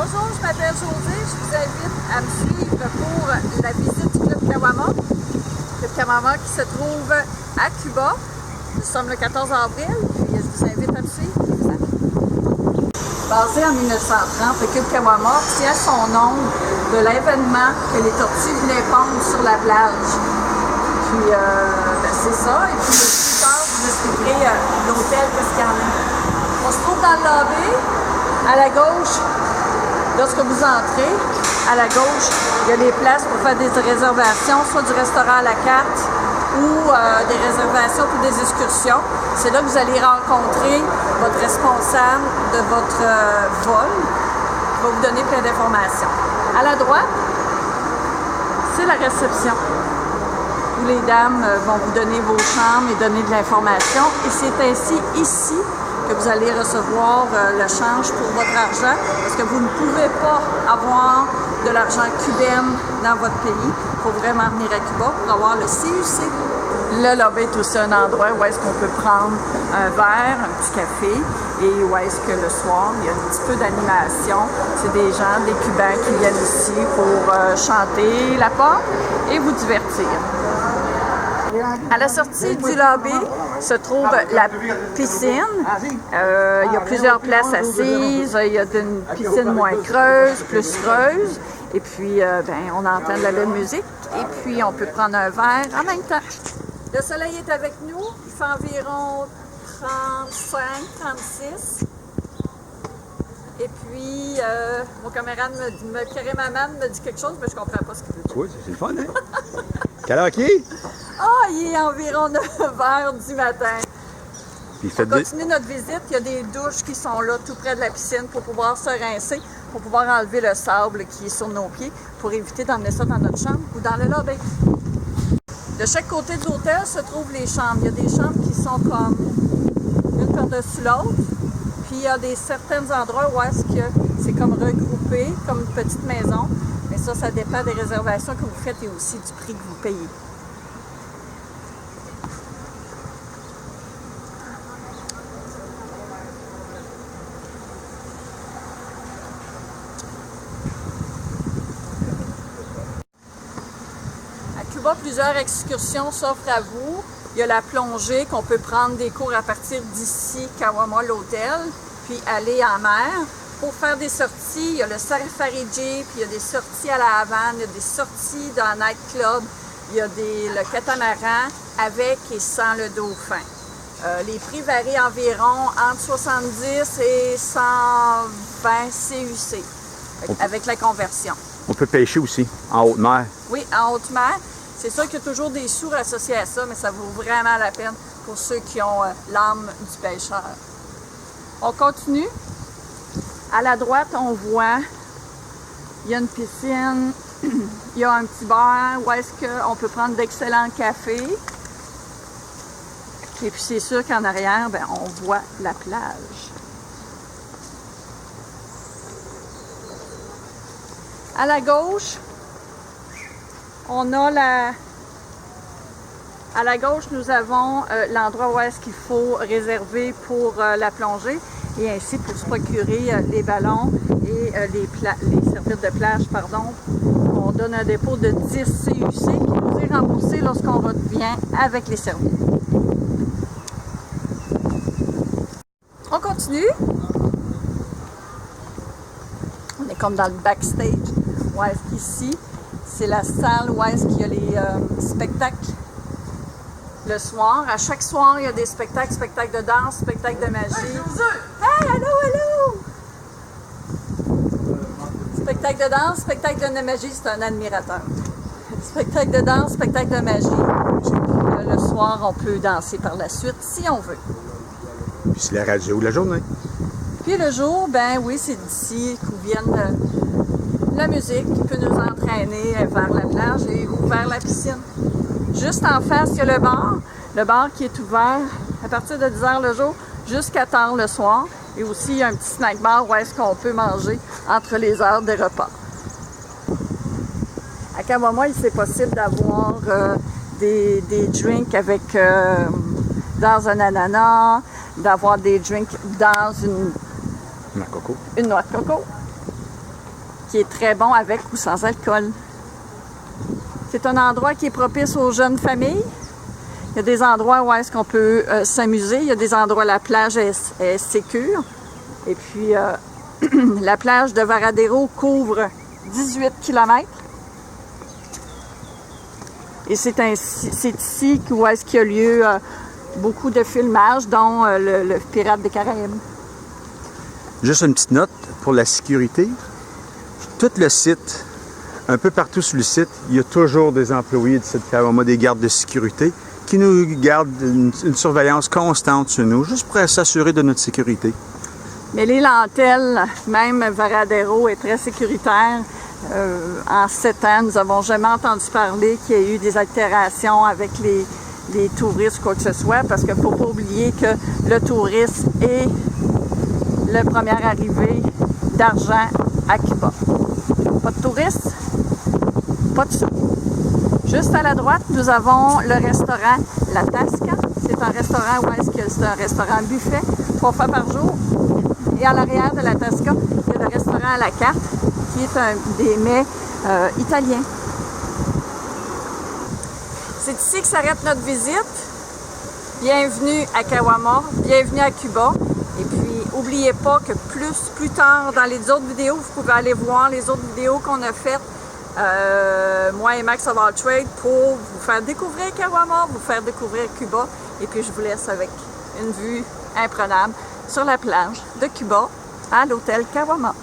Bonjour, je m'appelle Josée. Je vous invite à me suivre pour la visite du Club Kawama. Club Kawama qui se trouve à Cuba. Nous sommes le 14 avril, puis je vous invite à me suivre. Basé en 1930, le Club Kawama tient son nom de l'événement que les tortues venaient pondre sur la plage. Puis c'est ça. Et puis plus tard, je vous expliquerai l'hôtel, qu'est-ce qu'il y en a. On se trouve dans le lobby, à la gauche. Lorsque vous entrez, à la gauche, il y a des places pour faire des réservations, soit du restaurant à la carte ou des réservations pour des excursions. C'est là que vous allez rencontrer votre responsable de votre vol qui va vous donner plein d'informations. À la droite, c'est la réception où les dames vont vous donner vos chambres et donner de l'information. Et c'est ainsi ici que vous allez recevoir le change pour votre argent, parce que vous ne pouvez pas avoir de l'argent cubain dans votre pays. Il faut vraiment venir à Cuba pour avoir le CUC. Le lobby est aussi un endroit où est-ce qu'on peut prendre un verre, un petit café, et où est-ce que le soir, il y a un petit peu d'animation. C'est des gens, des Cubains qui viennent ici pour chanter la pop et vous divertir. À la sortie du lobby se trouve la piscine. Il y a plusieurs places assises. Il y a une piscine moins creuse, plus creuse. Et puis, on entend de la belle musique. Et puis, on peut prendre un verre en même temps. Le soleil est avec nous. Il fait environ 35, 36. Et puis, mon caméraman me dit quelque chose, mais je ne comprends pas ce qu'il veut dire. Oui, c'est le fun, hein? Quelle heure qu'il est? Il est environ 9 h du matin. Puis on continue notre visite. Il y a des douches qui sont là, tout près de la piscine, pour pouvoir se rincer, pour pouvoir enlever le sable qui est sur nos pieds, pour éviter d'emmener ça dans notre chambre ou dans le lobby. De chaque côté de l'hôtel se trouvent les chambres. Il y a des chambres qui sont comme une par-dessus l'autre. Puis il y a certains endroits où est-ce que c'est comme regroupé, comme une petite maison. Mais ça dépend des réservations que vous faites et aussi du prix que vous payez. À Cuba, plusieurs excursions s'offrent à vous. Il y a la plongée, qu'on peut prendre des cours à partir d'ici, Kawama, l'hôtel, puis aller en mer. Pour faire des sorties, il y a le Safari Jeep, il y a des sorties à la Havane, il y a des sorties dans le nightclub, il y a le catamaran avec et sans le dauphin. Les prix varient environ entre 70 et 120 CUC avec la conversion. On peut pêcher aussi, en haute mer. Oui, en haute mer. C'est sûr qu'il y a toujours des sous associés à ça, mais ça vaut vraiment la peine pour ceux qui ont l'âme du pêcheur. On continue. À la droite, on voit, il y a une piscine, il y a un petit bar où est-ce qu'on peut prendre d'excellents cafés. Et puis c'est sûr qu'en arrière, on voit la plage. À la gauche, on a à la gauche, nous avons l'endroit où est-ce qu'il faut réserver pour la plongée et ainsi pour se procurer les ballons et les serviettes de plage, pardon. On donne un dépôt de 10 CUC qui nous est remboursé lorsqu'on revient avec les serviettes. On continue. On est comme dans le backstage. Où est-ce qu'ici, c'est la salle où est-ce qu'il y a les spectacles le soir. À chaque soir, il y a des spectacles de danse, spectacles de magie. Hey, allô, allô! Spectacle de danse, spectacle de magie, c'est un admirateur. Spectacle de danse, spectacle de magie. Le soir, on peut danser par la suite si on veut. Puis c'est la radio la journée. Puis le jour, oui, c'est d'ici qu'où viennent la musique qui peut nous entraîner vers la plage et ou vers la piscine. Juste en face, il y a le bar qui est ouvert à partir de 10 h le jour jusqu'à tard le soir. Et aussi, il y a un petit snack bar où est-ce qu'on peut manger entre les heures des repas. À Kawama, c'est possible d'avoir des drinks avec dans un ananas, d'avoir des drinks dans une Noix de coco. Une noix de coco. qui est très bon avec ou sans alcool. C'est un endroit qui est propice aux jeunes familles. Il y a des endroits où est-ce qu'on peut s'amuser. Il y a des endroits où la plage est sécure. Et puis, la plage de Varadero couvre 18 km. Et c'est ici où est-ce qu'il y a lieu beaucoup de filmages, dont le Pirate des Caraïbes. Juste une petite note pour la sécurité. Tout le site, un peu partout sur le site, il y a toujours des employés de cette Kawama, des gardes de sécurité, qui nous gardent une surveillance constante sur nous, juste pour s'assurer de notre sécurité. Mais l'île Antelle, même Varadero, est très sécuritaire. En 7 ans, nous n'avons jamais entendu parler qu'il y ait eu des altérations avec les touristes ou quoi que ce soit, parce qu'il ne faut pas oublier que le tourisme est le premier arrivé d'argent à Cuba. Pas de touristes, pas de sous. Juste à la droite, nous avons le restaurant La Tasca. C'est un restaurant où est-ce que c'est un restaurant buffet, 3 fois par jour. Et à l'arrière de La Tasca, il y a le restaurant à la carte, qui est un des mets italiens. C'est ici que s'arrête notre visite. Bienvenue à Kawama, bienvenue à Cuba. Et puis, n'oubliez pas que plus tard, dans les autres vidéos, vous pouvez aller voir les autres vidéos qu'on a faites, moi et Max About Trade, pour vous faire découvrir Kawama, vous faire découvrir Cuba. Et puis, je vous laisse avec une vue imprenable sur la plage de Cuba à l'hôtel Kawama.